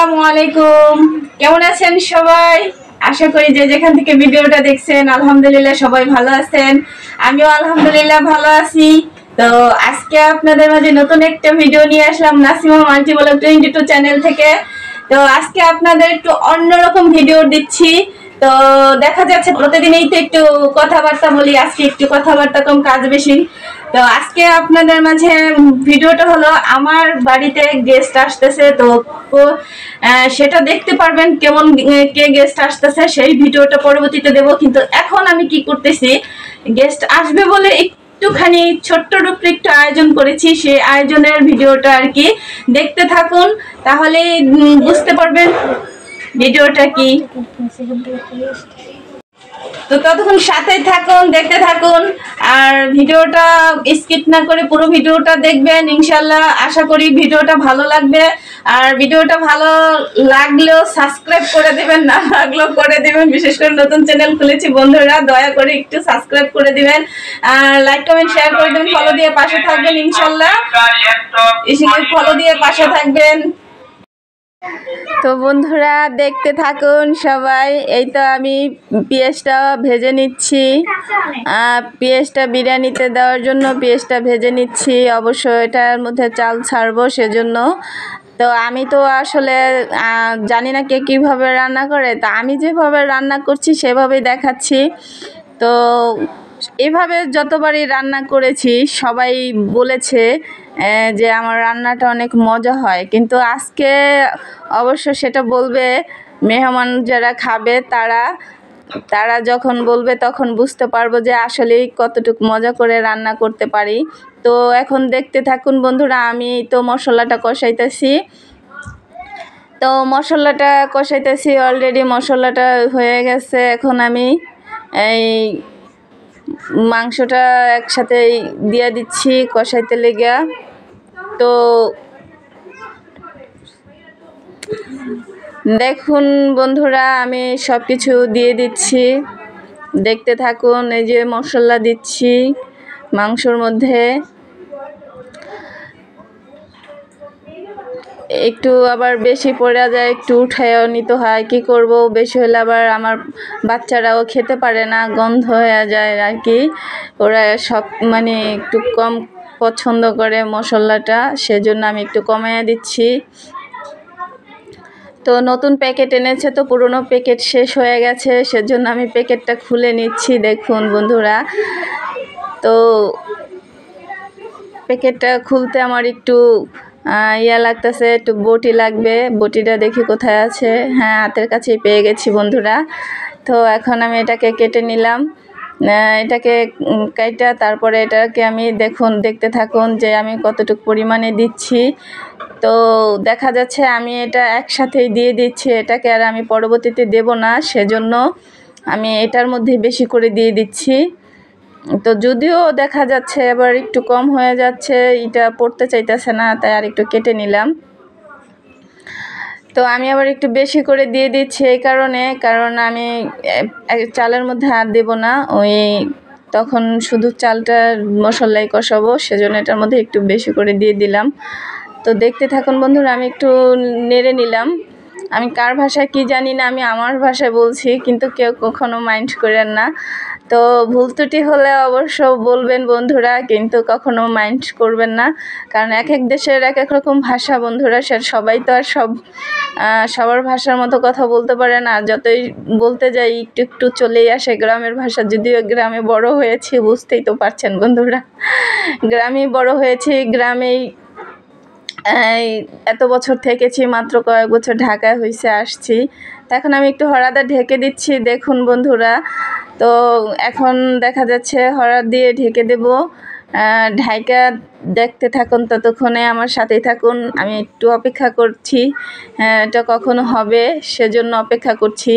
আসসালামু আলাইকুম। কেমন আছেন সবাই? আশা করি যে যেখান থেকে ভিডিওটা দেখছেন আলহামদুলিল্লাহ সবাই ভালো আছেন। আমিও আলহামদুলিল্লাহ ভালো আছি। তো আজকে আপনাদের মাঝে নতুন একটা ভিডিও নিয়ে আসলাম নাসিমা মাল্টি ব্লগ 22 চ্যানেল থেকে। তো আজকে আপনাদের একটু অন্যরকম ভিডিও দিচ্ছি। তো দেখা যাচ্ছে প্রতিদিনই তো একটু কথাবার্তা বলি, আজকে একটু কথাবার্তা কম, কাজ বেশি। তো আজকে আপনাদের মাঝে ভিডিওটা হলো আমার বাড়িতে গেস্ট আসতেছে। তো সেটা দেখতে পারবেন কেমন কে গেস্ট আসতেছে, সেই ভিডিওটা পরবর্তীতে দেব। কিন্তু এখন আমি কি করতেছি, গেস্ট আসবে বলে একটুখানি ছোট্ট রূপে একটু আয়োজন করেছি, সেই আয়োজনের ভিডিওটা আর কি দেখতে থাকুন, তাহলে বুঝতে পারবেন ভিডিওটা কি। তো ততক্ষণ সাথে থাকুন, দেখতে থাকুন, আর ভিডিওটা স্কিপ না করে পুরো ভিডিওটা দেখবেন। ইনশাল্লাহ আশা করি ভিডিওটা ভালো লাগবে। আর ভিডিওটা ভালো লাগলেও সাবস্ক্রাইব করে দেবেন, না লাগলেও করে দেবেন। বিশেষ করে নতুন চ্যানেল খুলেছি বন্ধুরা, দয়া করে একটু সাবস্ক্রাইব করে দিবেন, আর লাইক কমেন্ট শেয়ার করে দেবেন, ফলো দিয়ে পাশে থাকবেন। ইনশাল্লাহ ফলো দিয়ে পাশে থাকবেন। তো বন্ধুরা দেখতে থাকুন সবাই। এই তো আমি পেঁয়াজটা ভেজে নিচ্ছি, পেঁয়াজটা বিরিয়ানিতে দেওয়ার জন্য পেঁয়াজটা ভেজে নিচ্ছি। অবশ্য এটার মধ্যে চাল ছাড়বো সেজন্য। তো আমি তো আসলে জানি না কে কীভাবে রান্না করে, তা আমি যেভাবে রান্না করছি সেভাবেই দেখাচ্ছি। তো এভাবে যতবারই রান্না করেছি সবাই বলেছে যে আমার রান্নাটা অনেক মজা হয়। কিন্তু আজকে অবশ্য সেটা বলবে মেহমান যারা খাবে, তারা যখন বলবে তখন বুঝতে পারবো যে আসলেই কতটুকু মজা করে রান্না করতে পারি। তো এখন দেখতে থাকুন বন্ধুরা, আমি তো মশলাটা কষাইতেছি। তো মশলাটা কষাইতেছি, অলরেডি মশলাটা হয়ে গেছে। এখন আমি এই মাংসটা একসাথে দিয়ে দিচ্ছি কষাইতে লেগে। তো দেখুন বন্ধুরা, আমি সব কিছু দিয়ে দিচ্ছি, দেখতে থাকুন। এই যে মশলা দিচ্ছি মাংসর মধ্যে, একটু আবার বেশি পড়ে যায় একটু উঠায়ও নিতে হয়, কি করব। বেশি হলে আবার আমার বাচ্চারাও খেতে পারে না, গন্ধ হয়ে যায় আর কি। ওরা সব মানে একটু কম পছন্দ করে মশলাটা, সেজন্য আমি একটু কমিয়ে দিচ্ছি। তো নতুন প্যাকেট এনেছে, তো পুরনো প্যাকেট শেষ হয়ে গেছে, সেজন্য আমি প্যাকেটটা খুলে নিচ্ছি। দেখুন বন্ধুরা, তো প্যাকেটটা খুলতে আমার একটু লাগতেছে, একটু বটি লাগবে। বটিটা দেখি কোথায় আছে, হ্যাঁ হাতের কাছেই পেয়ে গেছি বন্ধুরা। তো এখন আমি এটাকে কেটে নিলাম, এটাকে কাইটা তারপরে এটাকে আমি দেখতে থাকুন যে আমি কতটুকু পরিমাণে দিচ্ছি। তো দেখা যাচ্ছে আমি এটা একসাথেই দিয়ে দিচ্ছি, এটাকে আর আমি পরবর্তীতে দেব না, সেজন্য আমি এটার মধ্যে বেশি করে দিয়ে দিচ্ছি। তো যদিও দেখা যাচ্ছে এবার একটু কম হয়ে যাচ্ছে, এটা পড়তে চাইতেছে না, তাই আর একটু কেটে নিলাম। তো আমি আবার একটু বেশি করে দিয়ে দিচ্ছি এই কারণ আমি চালের মধ্যে আর দেব না, ওই তখন শুধু চালটা মশলাই কষাবো, সেজন্য এটার মধ্যে একটু বেশি করে দিয়ে দিলাম। তো দেখতে থাকুন বন্ধুরা, আমি একটু নেড়ে নিলাম। আমি কার ভাষায় কি জানি না, আমি আমার ভাষায় বলছি, কিন্তু কেউ কখনো মাইন্ড করেন না। তো ভুল ত্রুটি হলে অবশ্য বলবেন বন্ধুরা, কিন্তু কখনো মাইন্ড করবেন না, কারণ এক এক দেশের এক এক রকম ভাষা বন্ধুরা। সবাই তো আর সবার ভাষার মতো কথা বলতে পারে না। যতই বলতে যাই একটু একটু চলেই আসে গ্রামের ভাষা, যদিও গ্রামে বড় হয়েছি, বুঝতেই তো পারছেন বন্ধুরা, গ্রামেই বড় হয়েছি, গ্রামেই এত বছর থেকেছি, মাত্র কয়েক বছর ঢাকায় হয়েছে আসছি। তো এখন আমি একটু হরাদা ঢেকে দিচ্ছি, দেখুন বন্ধুরা। তো এখন দেখা যাচ্ছে হরাদ দিয়ে ঢেকে দেব, ঢাকা দেখতে থাকুন, ততক্ষণে আমার সাথেই থাকুন। আমি একটু অপেক্ষা করছি, এটা কখনো হবে সেজন্য অপেক্ষা করছি।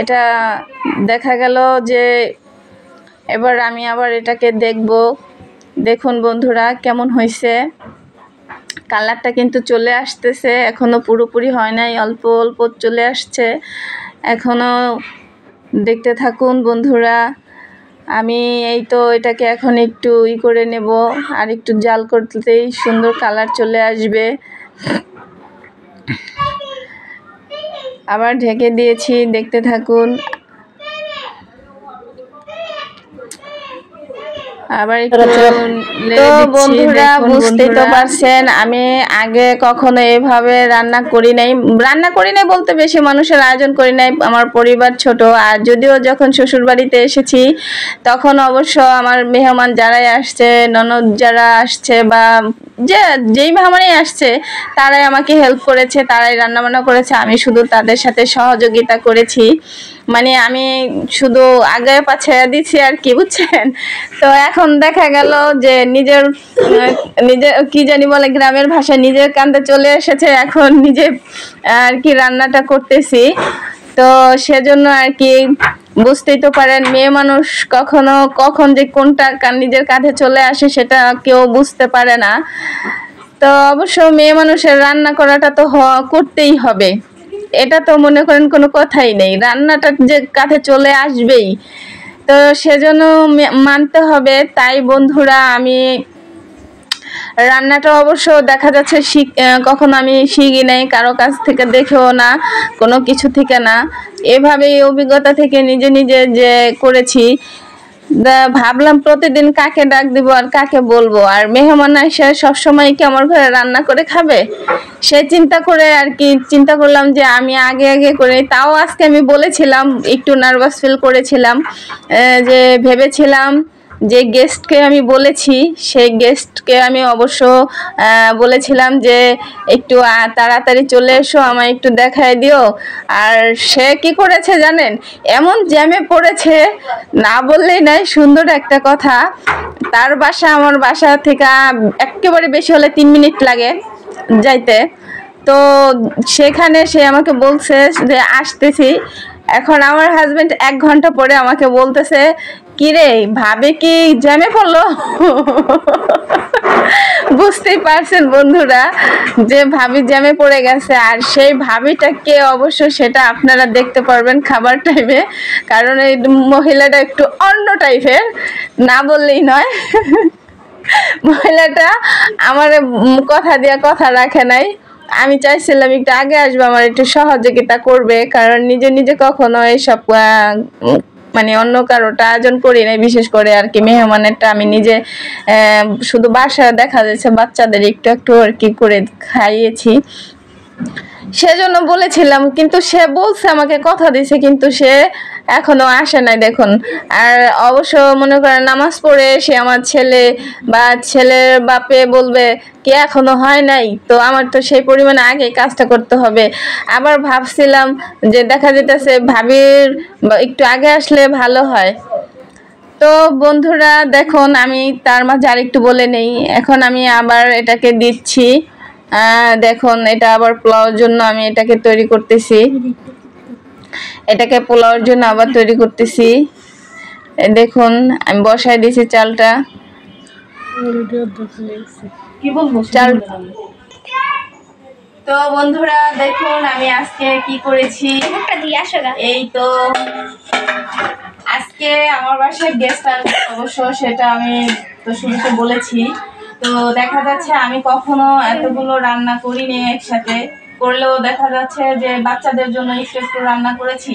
এটা দেখা গেল যে এবার আমি আবার এটাকে দেখব। দেখুন বন্ধুরা কেমন হয়েছে, কালারটা কিন্তু চলে আসতেছে, এখনও পুরোপুরি হয় নাই, অল্প অল্প চলে আসছে এখনও। দেখতে থাকুন বন্ধুরা। আমি এই তো এটাকে এখন একটু করে নেব, আর একটু জাল করতেই সুন্দর কালার চলে আসবে। আবার ঢেকে দিয়েছি, দেখতে থাকুন। আবার একটু তো বন্ধুরা বুঝতেই তো পারছেন আমি আগে কখনো এভাবে রান্না করি নাই বলতে বেশি মানুষের আয়োজন করি নাই, আমার পরিবার ছোট। আর যদিও যখন শ্বশুর বাড়িতে এসেছি তখন অবশ্য আমার মেহমান যারাই আসছে, ননদ যারা আসছে বা যেই মেহমানই আসছে তারাই আমাকে হেল্প করেছে, তারাই রান্নাবান্না করেছে, আমি শুধু তাদের সাথে সহযোগিতা করেছি। মানে আমি শুধু আগে পাছে দিচ্ছি আর কি, বুঝছেন। তো এখন দেখা গেল যে নিজের কি জানি বলে গ্রামের ভাষায় নিজের কান্দে চলে এসেছে, এখন নিজে আর কি রান্নাটা করতেছি। তো সেজন্য আর কি বুঝতেই তো পারেন মেয়ে মানুষ কখন যে কোনটা নিজের কাঁধে চলে আসে সেটা কেউ বুঝতে পারে না। তো অবশ্য মেয়ে মানুষের রান্না করাটা তো করতেই হবে, এটা তো মনে করেন কোনো কথাই নেই, রান্নাটা যে কাঁধে চলে আসবেই, তো সেজন্য মানতে হবে। তাই বন্ধুরা আমি রান্নাটা অবশ্য দেখা যাচ্ছে কখনো আমি শিখি নাই, কারো কাছ থেকে দেখেও না, কোনো কিছু থেকে না, এভাবেই অভিজ্ঞতা থেকে নিজে নিজে যে করেছি। ভাবলাম প্রতিদিন কাকে ডাক দিব আর কাকে বলবো, আর মেহমান এসে সবসময় কি আমার ঘরে রান্না করে খাবে, সে চিন্তা করে আর কি চিন্তা করলাম যে আমি আগে করে। তাও আজকে আমি বলেছিলাম, একটু নার্ভাস ফিল করেছিলাম, যে ভেবেছিলাম যে গেস্টকে আমি বলেছি সেই গেস্টকে আমি অবশ্য বলেছিলাম যে একটু তাড়াতাড়ি চলে এসো, আমায় একটু দেখায় দিও। আর সে কি করেছে জানেন, এমন জ্যামে পড়েছে, না বললেই নাই, সুন্দর একটা কথা। তার বাসা আমার বাসা থেকে একেবারে বেশি হলে 3 মিনিট লাগে যাইতে। তো সেখানে সে আমাকে বলছে যে আসতেছি। এখন আমার হাজবেন্ড 1 ঘন্টা পরে আমাকে বলতেছে, কিরে ভাবে কি জ্যামে পড়লো। বুঝতেই পারছেন বন্ধুরা যে ভাবি জ্যামে পড়ে গেছে। আর সেই ভাবিটাকে অবশ্য সেটা আপনারা দেখতে পারবেন খাবার টাইমে, কারণ এই মহিলাটা একটু অন্য টাইপের, না বললেই নয়। মহিলাটা আমার কথা দিয়ে কথা রাখে নাই। আমি চাইছিলাম একটু আগে আসবে, আমার একটু সহযোগিতা করবে, কারণ নিজে কখনো এইসব মানে অন্য কারোটা আয়োজন করি নাই, বিশেষ করে আর কি মেহমানেরটা আমি নিজে শুধু বাসায় দেখা যাচ্ছে বাচ্চাদের একটু আর কি করে খাইয়েছি, সেজন্য বলেছিলাম। কিন্তু সে বলছে আমাকে কথা দিছে, কিন্তু সে এখনো আসে নাই দেখুন। আর অবশ্য মনে করেন নামাজ পড়ে সে আমার ছেলে বা ছেলের বাপে বলবে কি এখনো হয় নাই, তো আমার তো সেই পরিমাণে আগে কাজটা করতে হবে। আবার ভাবছিলাম যে দেখা যেতেছে ভাবির একটু আগে আসলে ভালো হয়। তো বন্ধুরা দেখুন আমি তার মাঝে আরেকটু বলে নেই, এখন আমি আবার এটাকে দিচ্ছি। দেখুন এটা আবার পোলাওর জন্য আমি এটাকে তৈরি করতেছি, এটাকে পোলাওর জন্য আবার তৈরি করতেছি। দেখুন আমি বসাই দিয়েছি চালটা, চাল। তো বন্ধুরা দেখুন আমি আজকে কি করেছি, এই তো আজকে আমার বাসায় গেস্ট আসবে, অবশ্য সেটা আমি তো শুরুতে বলেছি। তো দেখা যাচ্ছে আমি কখনো এতগুলো রান্না করিনি একসাথে, করলেও দেখা যাচ্ছে যে বাচ্চাদের জন্য একটু রান্না করেছি।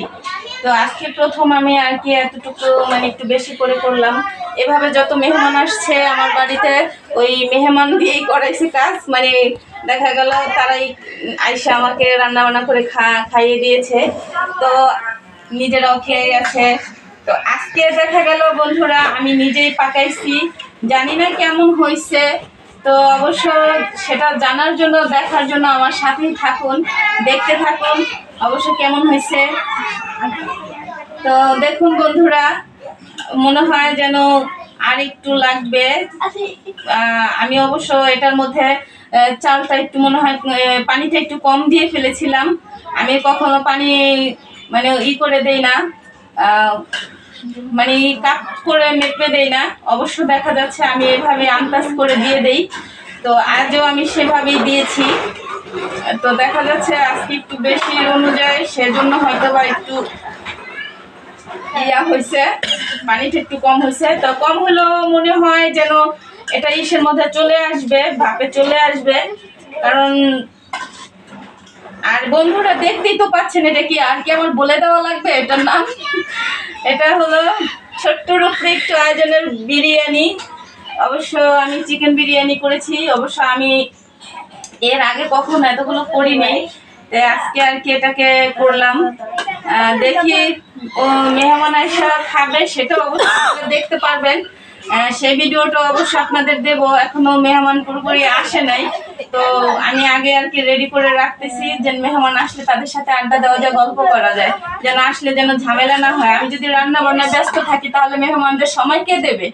তো আজকে প্রথম আমি আর কি এতটুকু মানে একটু বেশি করে করলাম। এভাবে যত মেহমান আসছে আমার বাড়িতে ওই মেহমান দিয়েই করাইছি কাজ, মানে দেখা গেল তারাই আইসা আমাকে রান্না বান্না করে খাইয়ে দিয়েছে, তো নিজেরাও খেয়ে গেছে। তো আজকে দেখা গেল বন্ধুরা আমি নিজেই পাকাইছি, জানি না কেমন হয়েছে। তো অবশ্য সেটা জানার জন্য দেখার জন্য আমার সাথেই থাকুন, দেখতে থাকুন অবশ্য কেমন হয়েছে। তো দেখুন বন্ধুরা মনে হয় যেন আর একটু লাগবে। আমি অবশ্য এটার মধ্যে চালটা একটু মনে হয় পানিটা একটু কম দিয়ে ফেলেছিলাম। আমি কখনো পানি মানে করে দেই না, মানে কাপ করে মেপে দেই না, অবশ্য দেখা যাচ্ছে আমি এভাবে আন্দাজ করে দিয়ে দেই। তো আজও আমি সেভাবেই দিয়েছি। তো দেখা যাচ্ছে আজকে একটু বেশি অনুযায়ী, সেজন্য হয়তো বা একটু ইয়া হয়েছে, পানিটা একটু কম হয়েছে। তো কম হলেও মনে হয় যেন এটা ইসের মধ্যে চলে আসবে, ভাপে চলে আসবে, কারণ আর আর বন্ধুরা দেখতেই তো পাচ্ছেন, এটা কি আর কি আমার বলে দেওয়া লাগবে এটার নাম? এটা হলো ছোট্টর উপরে একটু আয়োজনের বিরিয়ানি। অবশ্য আমি চিকেন বিরিয়ানি করেছি। অবশ্য আমি এর আগে কখনো এতগুলো করিনি, তাই আজকে আর কি এটাকে করলাম। দেখি ও মেহমান আইসা খাবে, সেটাও অবশ্যই দেখতে পারবেন। সেই ভিডিওটা অবশ্য আপনাদের দেব। এখনো মেহমান পুরোপুরি আসে নাই, তো আমি আগে আর কি রেডি করে রাখতেছি, যেন মেহমান আসলে তাদের সাথে আড্ডা দেওয়া যায়, গল্প করা যায়, যেন আসলে যেন ঝামেলা না হয়। আমি যদি রান্না বান্নায় ব্যস্ত থাকি তাহলে মেহমানদের সময় কে দেবে?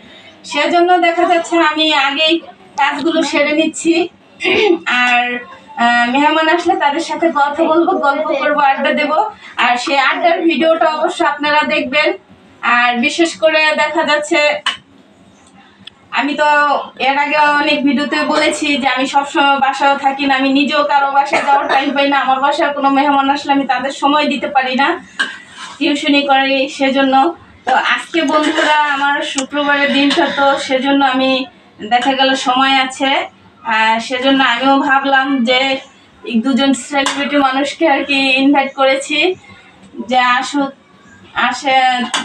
সেজন্য দেখা যাচ্ছে আমি আগেই কাজগুলো সেরে নিচ্ছি। আর মেহমান আসলে তাদের সাথে কথা বলবো, গল্প করবো, আড্ডা দেব। আর সেই আড্ডার ভিডিওটা অবশ্য আপনারা দেখবেন। আর বিশেষ করে দেখা যাচ্ছে আমি তো এর আগে অনেক ভিডিওতে বলেছি যে আমি সবসময় বাসায় থাকি না, আমি নিজেও কারো বাসায় যাওয়ার টাইম পাই না। আমার বাসায় কোনো মেহমান আসলে আমি তাদের সময় দিতে পারি না, টিউশনি করি সেজন্য। তো আজকে বন্ধুরা আমার শুক্রবারের দিনটা, তো সেজন্য আমি দেখা গেল সময় আছে, সেজন্য আমিও ভাবলাম যে দুজন সেলিব্রিটি মানুষকে আর কি ইনভাইট করেছি যে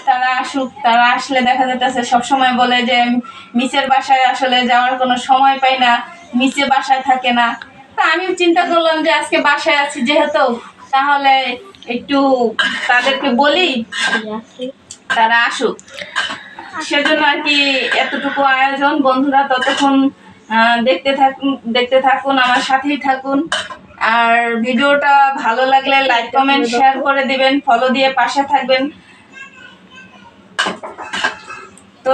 তারা আসুক। তারা আসলে দেখা যাচ্ছে সবসময় বলে যে মিসের বাসায় আসলে যাওয়ার কোনো সময় পাই না, মিসে বাসায় থাকে না। তা আমিও চিন্তা করলাম যে আজকে বাসায় আছি যেহেতু, তাহলে একটু তাদেরকে বলি তারা আসুক। সেজন্য আর কি এতটুকু আয়োজন। বন্ধুরা ততক্ষণ দেখতে থাকুন, আমার সাথেই থাকুন। আর ভিডিওটা ভালো লাগলে লাইক কমেন্ট শেয়ার করে দিবেন, ফলো দিয়ে পাশে থাকবেন। তো